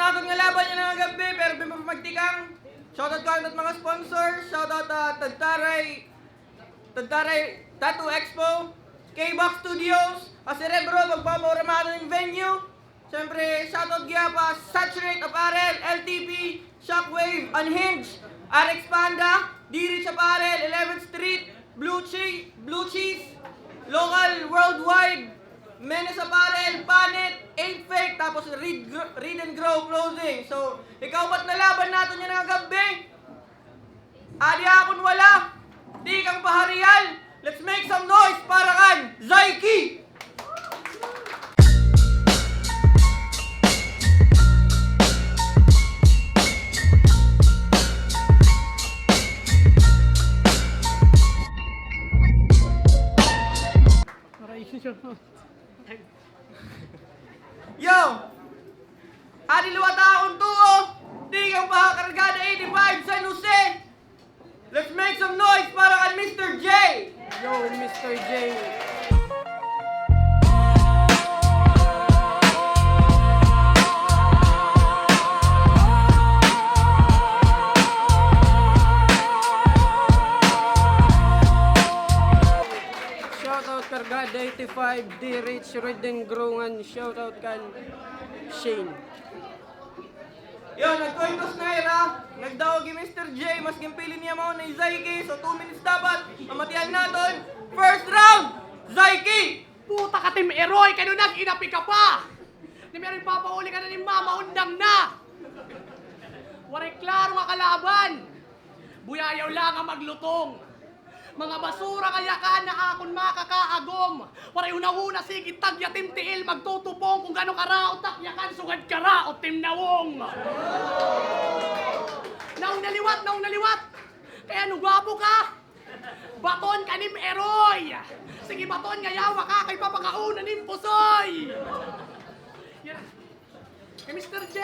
natin nga laban niya ng gabi, pero before magtikang, shoutout ko at mga sponsors, shoutout Tagtaray Tattoo Expo, K-Box Studios, Cerebro, magpapauramado ng venue. Siyempre, shoutout kaya pa Saturate Apparel, LTP, Shockwave, Unhinged, RX Panda, D-Rich Apparel, 11th Street, Blue Cheese, Local, Worldwide, Menace Apparel, Panet, 8 Fake, tapos Read and Grow Clothing. So, ikaw ba't nalaban natin yan ng gabi? Adi akong wala, di kang paharial. Let's make some noise para kan Zyke! Yo! Adi luwata akong tuo! Di kang pahakargada 85 San Jose! Let's make some noise para kan Mr. J! Yo, Mr. J. Shoutout Kargada 85, D-Rich, Read and Grow, and shoutout kan Shane. Yo, nagkwentos na ira, nagdaog ni Mr. J, mas gimpili niya mo na Zyke, so 2 minutes dapat, mamatihan natin. First round, Zyke! Puta ka, Team Eroy! Kano nag-inapi ka pa? Di meron papauli ka na ni Mama, undang na! Waray klaro nga kalaban! Buyayaw lang ang maglutong! Mga basura kaya ka na akon makakaagom! Waray una-una sigit tagya Team Tiil magtutupong kung gano'ng karaot takyakan sugad karaot Team Nawong! Naong naliwat! Kaya nung gwapo ka! Baton ka Nim Eroy! Sige baton ngayawa ka kay papakauna nim pusoy! Yan. Kay Mr. J!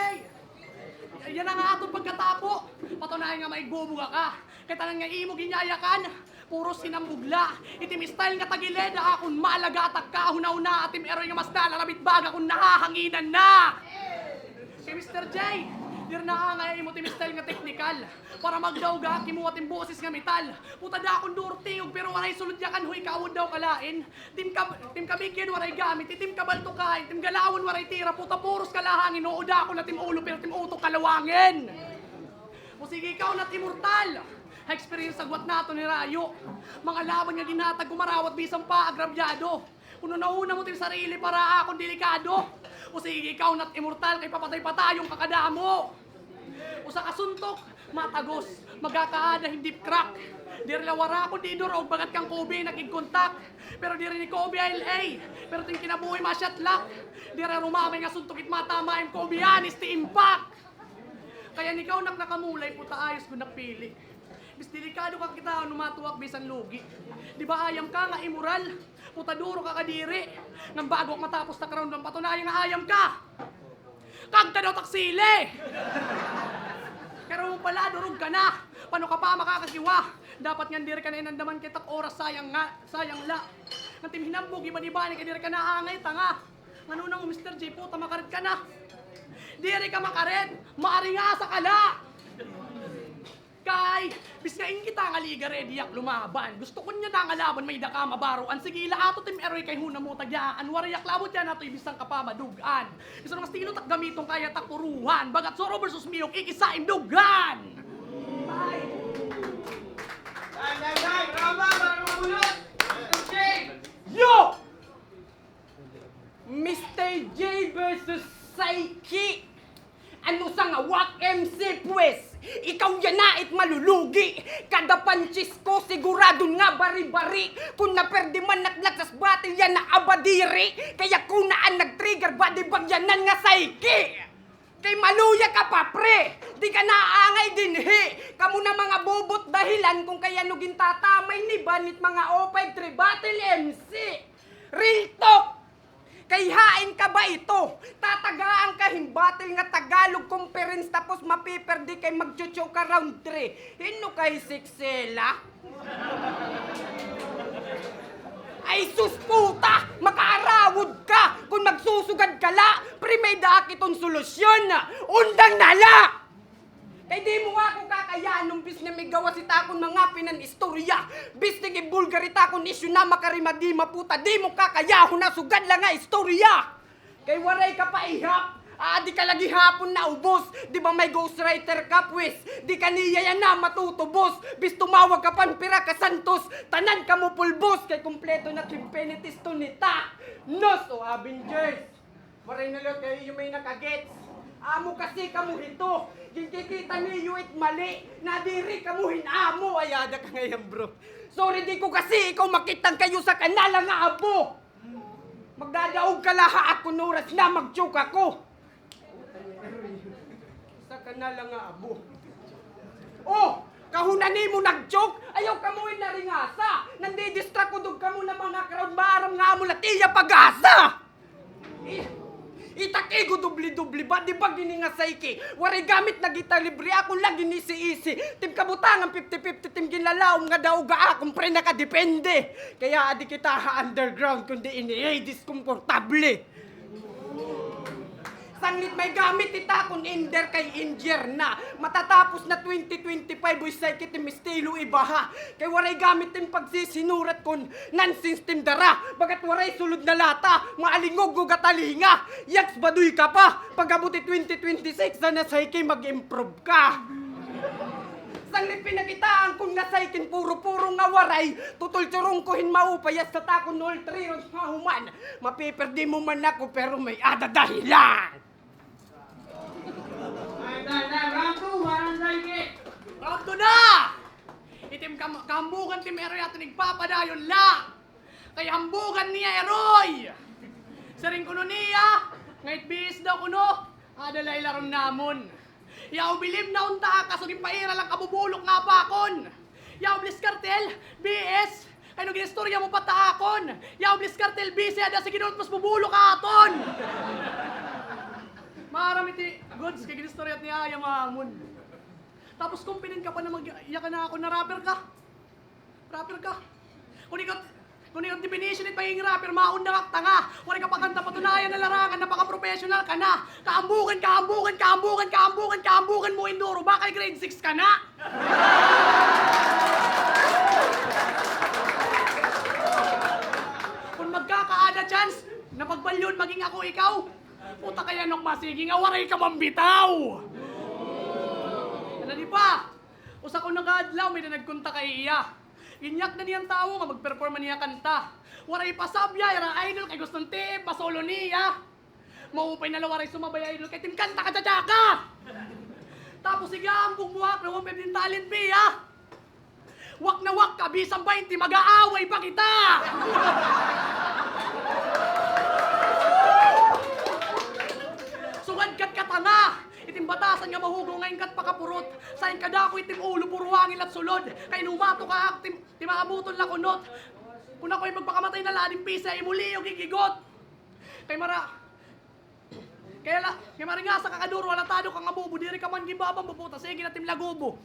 Yan ang atong pagkatapo! Patunayan nga maigbubuga ka! Kaya tanang nga imo ginyayakan! Puro sinambugla! Itim style nga tagilid akong maalaga at kahuna-una at Team Eroy nga mas nalarabit baga kung nahahanginan na! Kay Mr. J! Dir na nga imo Team style nga technical para magdawga kimuwat im boses nga metal. Puta da akong durtingog pero waray sulod yakan huy kaawod daw kalain. Team kabigyan waray gamit, team kabalto kain, team galawon waray tira, puta puros kalahangin, uod ako na team ulo pero team utok kalawangin. O sige ikaw na immortal. Ha-experience agwat nato ni Rayo. Mga laban nga ginhatag kumarawat bisang pa agrabyado. Kuno nauna mo team sarili para akong delikado. O sige ikaw na't immortal kay papatay-patayong kakadamo. O sa kasuntok, matagos, magkakaada hindi crack. Dir lawara ko di durog bagat kang Kobe nakigkontak. Pero di rin ni Kobe LA. Pero ting kinabuhi masyat lock. Di rin rumamay nga suntukit matama im Kobe Yanis ti impact. Kaya nikaw nakamulay puta ayos ko napili. Bis delikado ka kita numatuwak bisan lugi. Di ba ayam ka nga immoral? Puta duro ka kadiri. Nang bago matapos na karoon ng patunayan nga ayam ka. Kagta daw taksili! Pero mo pala, durog ka na. Paano ka pa makakakiwa? Dapat nga diri ka na inandaman kitak oras sayang la. Nang tim hinambog, iba di ba ka diri ka na angay, tanga. Ngano nang Mr. J, puta makarit ka na. Diri ka makarit, maari nga sa kala. Kay, bis nga kita nga liga ready yak lumaban. Gusto ko niya nga laban may daka mabaruan. Sige ila ato Team Eroy kay huna mo tagyaan. Wariyak labot yan ato ibisang kapamadugan. Gusto nang stilo tak gamitong kaya takuruhan. Bagat Zoro versus Miyok ikisa imdugan. Bye. Dai, rama, para mabulot! Mr. J! Yo! Mr. J versus Zyke! Ano sa nga wak MC pues? Ikaw yan na it malulugi. Kada panchis ko sigurado nga bari-bari. Kung naperdi man naglaksas batil yan na abadiri. Kaya kung naan nag-trigger body bag yanan nga Zyke. Kay maluya ka pa pre. Di ka naaangay dinhi. Kamu na mga bobot dahilan kung kaya nugin tatamay ni banit mga O53 battle MC. Real talk. Kay hain ka ba ito? Tatagaan ka himbatil nga Tagalog conference tapos mapiperdi kay magchucho ka round 3. Hino kay siksela? Ay sus puta! Makaarawod ka! Kung magsusugad ka la! Siyempre may daak itong solusyon na undang nala! Kay di mo nga ako kakayaan nung bis na may gawa si takon mga pinan istorya. Bis na ibulgari takon isyu na makarima di maputa. Di mo kakayahon na sugad lang nga istorya. Kay waray ka pa ihap. Di ka lagi hapon na ubos. Di ba may ghostwriter ka pwes? Di ka niya yan na matutubos. Bis tumawag ka pan pira ka santos. Tanan ka mo pulbos. Kay kumpleto na kimpenitis to nita. Nos o Avengers. Waray na lang kayo yung may nakagets. Amo kasi kamuhito. Gigikita niyo it mali. Nadiri kamuhin amo. Ayada ka ngayon bro. Sorry di ko kasi ikaw makitang kayo sa kanala nga abo. Magdadaog ka laha ako noras na mag-joke ako. Sa kanala nga abo. Oh! Kahunani mo nag-joke, ayaw ka mo na ringasa. Nandidistract ko dug ka mo na mga crowd maaram nga mo latiya pag-asa. Itakigo dubli-dubli ba? Di ba gini nga saiki? Waray gamit na kita libre ako lagi ni si Easy. Tim kabutangan 50-50 tim ginlalaom nga daw ga akong pre nakadepende. Kaya adi kita ha-underground kundi ini-ladies komportable. Sanglit may gamit itakon inder kay injer na. Matatapos na 2025 uy saiki tim estilo ibaha. Kay waray gamit tim pagsisinurat kon nonsense tim dara. Bagat waray sulod na lata, maalingog gatalinga. Yaks baduy ka pa. Pagabuti 2026 na saiki mag-improve ka. Sanglit pinakitaan kung nasaikin puro-puro nga waray. Tutol turong ko maupayas sa takon 03 ron mahuman. Mapiperdi mo man ako pero may ada dahilan. Round 2, warang saiki. Round 2 na! Itim kambukan tim Eroy ato nagpapadayon la. Kay hambukan niya Eroy. Saring kuno niya, ngayit bis daw kuno, adalay laron namon. Yaw bilib na unta ka, so paira lang kabubulok nga pakon. Yaw Bliss Cartel, BS, kay nung ginistorya mo pataakon. Yaw Bliss Cartel, BS, ada si ginulot mas bubulok aton. Marami ti goods kay ginistorya at niya mamon. Tapos kumpinin ka pa na mag-iya ka na ako na rapper ka. Rapper ka. Kung ikaw definition it pagiging rapper, maunda kak tanga. Wala ka pa kanta patunayan na larangan, napaka-professional ka na. Kaambukan mo Indoro, baka grade 6 ka na. Kung magkakaada chance, na pagbalyon maging ako ikaw, puta kaya nung masiging, awaray ka mambitaw. Ano di pa? Usa ko nag-adlaw, may na nagkunta kay iya. Inyak na niyang tao nga mag-perform niya kanta. Waray pasabya, yara idol kay gustong team, pasolo niya. Maupay na lawaray sumabay idol kay team kanta ka tsaka. Tapos sige ambog mo ha, pero din talent be ha. Wak na wak ka, bisang 20, mag-aaway pa kita. Sugad kat katanga. Itim batasan nga mahugo ngayon kat pakapurot. Sayin kada ko itim ulo puruwangin at sulod. Kay numato ka ak timakabuton la kunot. Kung ako'y magpakamatay na laning pisa, imuli yung gigigot. Kay maringa sa kakaduro, alatado kang abubo, diri ka man gibabang buputa, sige na tim lagubo.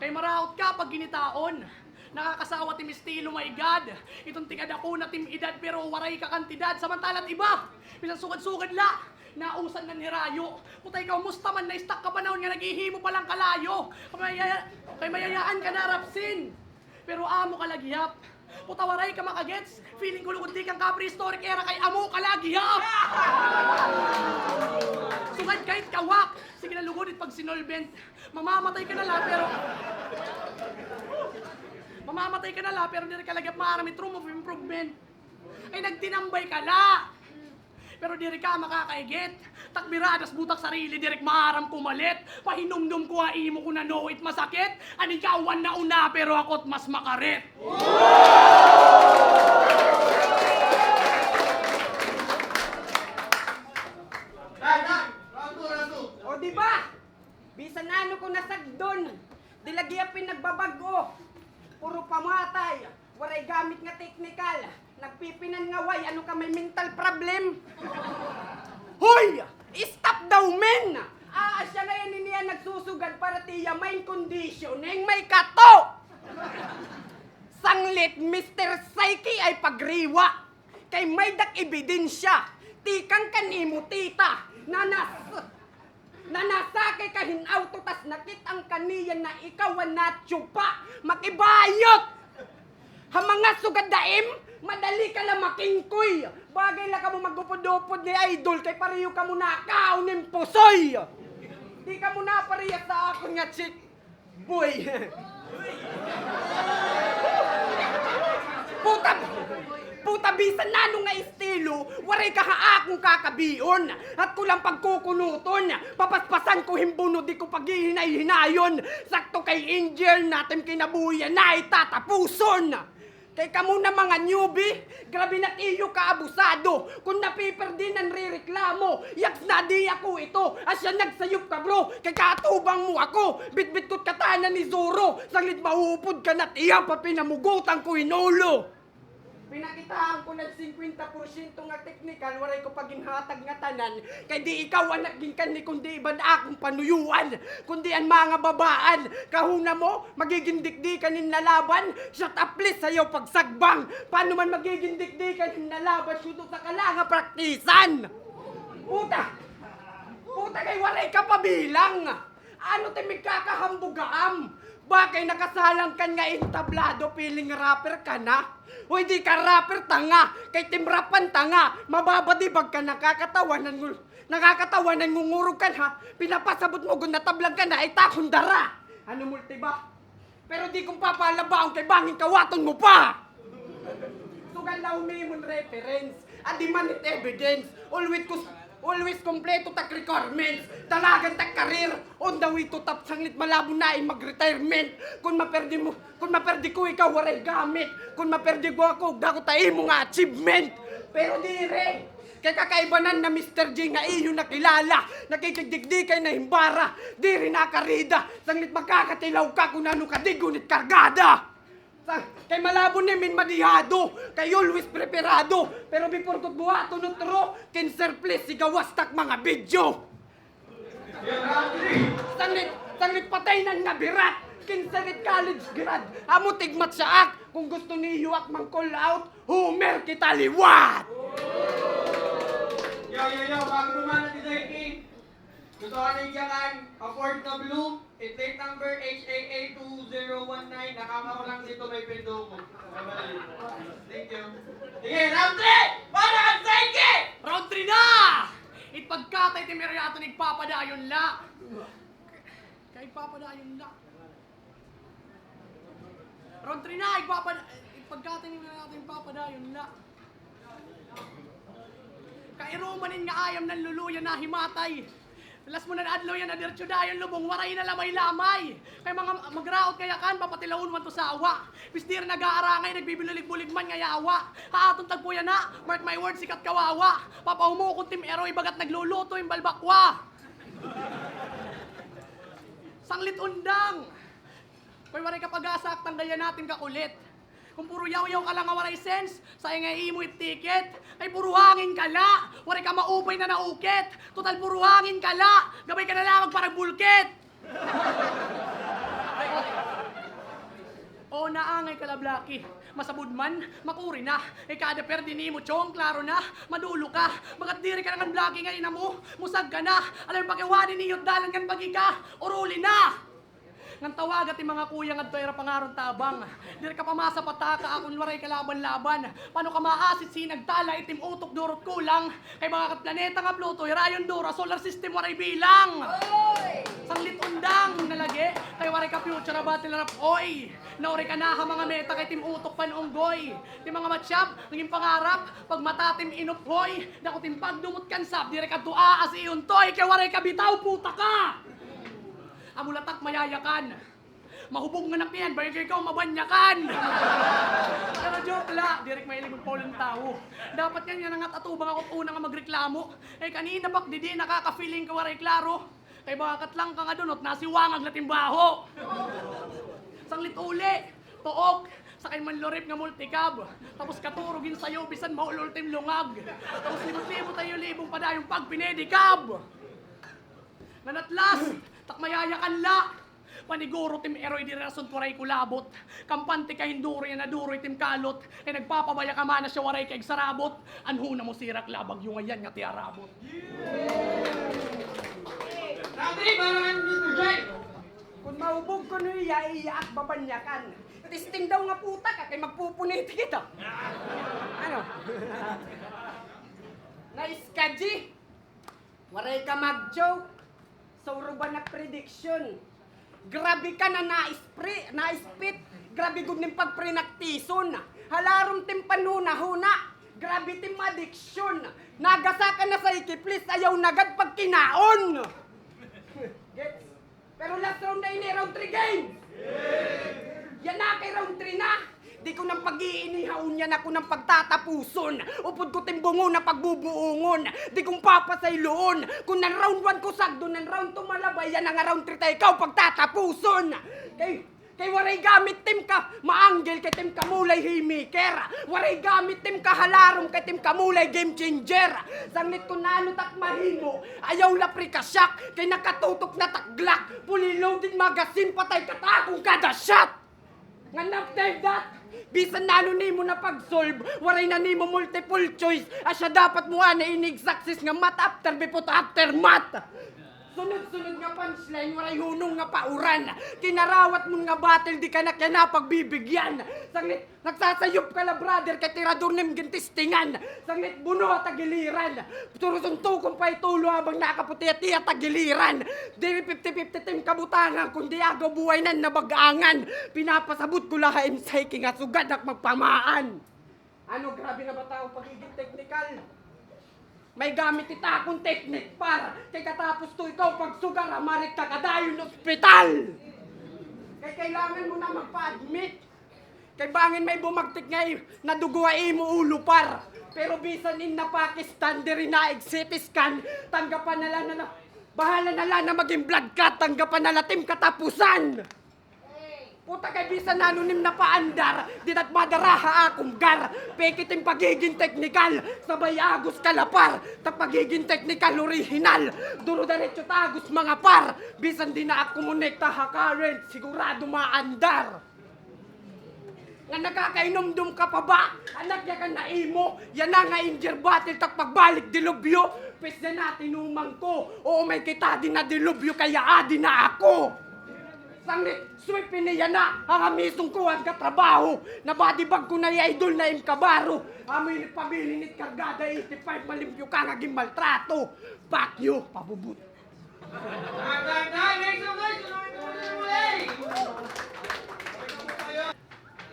Kay maraot ka pag ginitaon. Nakakasawa tim estilo, my God. Itong tingad ako na tim edad pero waray ka kantidad. Samantalat iba, bilang sugad-sugad la. Nausan na ni Rayo. Putay ka, musta man na-stuck ka panahon nga naghihimo palang kalayo. Kay mayayaan ka na rapsin. Pero amo ka laghihap. Putawaray ka makagets. Feeling ko lukod di kang ka-prehistoric era kay amo ka laghihap. Sugad kahit kawak. Sige na lugodit pag sinolvent. Mamamatay ka na la pero hindi ka lagap maramit room of improvement. Ay nagtinambay ka la. Pero diri ka makakaigit. Takbiradas butak sarili, direk maaram kumalit. Pahinumdum ko imo ko na no it masakit. Anigawan na una pero ako't mas makarit. Round 2. O di ba? Bisan ano ko nasagdon. Dilagi pinagbabago. Puro pamatay. Waray gamit nga technical. Nagpipinan nga way, ano ka may mental problem? Hoy! Stop daw men! Siya na yan niya nagsusugad para tiya main conditioning may kato! Sanglit Mr. Psyche ay pagriwa. Kay may dak ebidensya. tikang kanimo tita, na nasakay ka hinauto tas nakitang kaniya na ikaw na tsupa, makibayot! Ha mga sugadaim, madali ka lang makingkoy. Bagay lang ka mo magupod-upod ni idol, kay pareho ka mo na kaunin pusoy. Di ka mo na pareha sa ako nga chick. Boy. Puta bisan nano nga estilo, waray ka akong kakabiyon. At kulang pagkukunuton, papaspasan ko himbuno di ko paghihinay-hinayon. Sakto kay Angel natin kinabuyan na itatapuson. Kay kamo na mga newbie, grabe na iyo ka abusado. Kung napiper din ang rireklamo, yaks na di ako ito. Asya nagsayop ka bro, kay katubang mo ako. Bitbit ko't katana ni Zoro, saglit mahupod ka na't iya pa pinamugutan ko inulo. Pinakitaan ko ng 50% nga technical, waray ko paginhatag nga tanan. Kay di ikaw ang nagingkan ni kundi iban akong panuyuan. Kundi ang mga babaan, kahuna mo, magiging dikdikan nin nalaban. Shut up please sa'yo pagsagbang. Paano man magiging dikdikan nin nalaban, suto sa kalanga praktisan. Puta kay waray ka pabilang. Ano timig kakahambugaam? Bakay nakasalang kan nga entablado, piling rapper ka na? O hindi ka rapper tanga, kay timrapan tanga, mababadibag ka, nakakatawanan ngungurog ka ha, pinapasabot mo kung natablang ka na, ay takong dara. Ano multi ba? Pero di kong papalabaon kay banging kawaton mo pa! Sugan na humimon reference, at di man it evidence, always kompleto tak requirements, dalagan tak career, on the way to top sanglit malabo na ay mag-retirement. Kung maperdi ko ikaw waray gamit, kung maperdi ko ako, dako tayo mo nga achievement. Pero di rin, kay kakaibanan na Mr. J nga iyo nakilala, nakikigdigdi kay na himbara, di rin nakarida, sanglit magkakatilaw ka kung ano ka di gunit kargada. Kay malabo ni min madihado, kay always preparado. Pero before ko buha tunuturo, cancer please sigawas tak mga video. Sanglit patay ng nabirat, kinsarit college grad. Amo tigmat sa ak, kung gusto niyo ak mang call out, Homer kita liwat. Yo, bago naman ang Design King. Gusto ka nang iyakan, afford na blue, plate number HAA2019. Nakama ko lang dito may pindo mo. Thank you. Sige, round 3! Para ang Design King! Round 3 na! Itpagkatay ti Meriato nagpapadayon la. Kay papadayon la. Round 3 na, itpagkatay ni Meriato nagpapadayon la. Kairumanin nga ayam ng luluyan na himatay. Las mo na adlaw yan na diretsyo dayon lubong, waray na lamay-lamay. Kay mga magraot kaya kan, papatilawon man to sa awa. Bistir nag-aarangay, nagbibilulig-bulig man nga yawa. Haatong tagpo yan na, mark my words, sikat kawawa. Papahumukong Team Eroy, bagat nagluluto yung balbakwa. Sanglit undang. Kay waray kapag-asak, tanggayan natin kakulit. Kung puro yaw-yaw ka lang nga waray sense, sayang nga imo it ticket. Ay puro hangin ka la, waray ka maupay na naukit. Total puro hangin ka la, gabay ka na lamang parang bulkit. O naangay ka la, Blacky. Masabud man, makuri na. E kada perdi ni mo, chong, klaro na. Madulo ka, bagat diri ka naman, Blacky, nga ina mo. Musag ka na, alam pakiwani niyo, dalan kan bagi ka, uruli na. Nang tawagat yung mga kuya nga do'y pangaron tabang. Diri ka pamasa pataka, akong waray kalaban-laban. Paano ka maasit sinagtala, itim utok durot kulang. Kay mga planeta nga Pluto, rayon dura, solar system waray bilang. Sanglit undang nalagi, kay waray ka future battle rap, oy. Nauri ka na mga meta kay tim utok panunggoy. Di mga matsyap, naging pangarap, pag matatim inuphoy. Dako tim pagdumot kansap, diri ka dua as iuntoy, kay waray ka bitaw puta ka. Amulatak mayayakan. Mahubog nga napian, bagay ikaw mabanyakan. Pero joke la, direk mahilig magpaulang tao. Dapat yan nga atubang ako una nga magreklamo. Eh kanina bak di nakaka-feeling ka waray klaro. Kay bakat lang ka nga dunot, nasiwangag na timbaho. Sanglit uli, tuok, sakay man lorip nga multicab. Tapos katurugin sa'yo, bisan maulol tim lungag. Tapos limot-limot tayo libong padayong pagpinedikab. Nanatlas, tak mayayakan la. Paniguro tim eroy di rason turay kulabot. Kampante ka hinduro yan na duro itim kalot. Kaya nagpapabaya ka man na siya waray kay sarabot. Anhuna mo sirak labag yung ayan nga ti arabot. Round 3 para kay Mr. J. Kung maubog ko nyo iya at babanyakan. Testing daw nga puta ka, kay magpupunit kita. Ano? Nice ka, G. Waray ka mag-joke. Sauro ba na prediction? Grabe ka na na-spit. Grabe gud ning pagprinaktisyon. Halarom tim panuna-huna. Grabe tim addiction. Nagasa ka na sa ikiplis, ayaw nagad pag kinaon. Gets? Pero last round na ini, round 3 games. Yan na kay round 3 na. Di ko nang pag-iinihaon yan ako ng pagtatapuson. Upod ko timbungo na pagbubuungon. Di kong papasayloon. Kung nan round 1 ko sagdo, nan round 2 malabay, yan ang round 3 tayo ikaw pagtatapuson. Kay waray gamit tim ka maanggel, kay tim ka mulay haymaker. Waray gamit tim ka halarong, kay tim ka mulay game changer. Sanglit ko nalo tak mahimo, ayaw lapri ka shock, kay nakatutok na taglak. Fully loaded magazine, patay katagong kada shot. Nganap time that, bisan nalo nimo na pag-solve, waray na nimo multiple choice. Asya dapat mo na inig success nga math after before after math. Sunod-sunod nga punchline, waray hunong nga pauran. Kinarawat mo nga battle, di ka na kaya napagbibigyan. Sanglit, nagsasayop ka na brother, kay tirador nim gintistingan. Sanglit, buno at tagiliran. Turusuntukong pa itulo habang nakaputi at iya tagiliran. Di 50-50 tim kabutangan, kundi agaw buhay nan nabagangan. Pinapasabot ko lahain sa iking at sugad at magpamaan. Ano, grabe na ba tao pagiging technical? May gamit ita akong teknik para kay katapos to ikaw pagsugar amarik ka kadayon ng ospital. Kay kailangan mo na magpa-admit. Kay bangin may bumagtik nga naduguay mo ulo par. Pero bisan in na Pakistan diri na CT scan, tanggapan na lang na bahala na lang na maging blood clot, tanggapan na latim katapusan. Puta kay bisan anonim na paandar, di nat madaraha akong gar. Pekiting pagiging teknikal, sabay agos kalapar. Ta pagiging teknikal original, duro diretso tagos mga par. Bisan di na ako monekta ha current, sigurado maandar. Nga nakakainomdom ka pa ba? Anak ya ka na imo, yan na nga injure battle tak pagbalik dilubyo. Pes na natin umang ko, oo may kita din na dilubyo kaya adi na ako. Sanglit, sweep niya na, hangamisong ko ang katrabaho. Nabadibag ko na idol na imkabaro. Amoy pabilinit kargada 85, malimpyo ka ngaging maltrato. Fuck you, pabubut. Next one guys,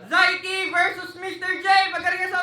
Zaiki versus Mr. J. Pagkarga sa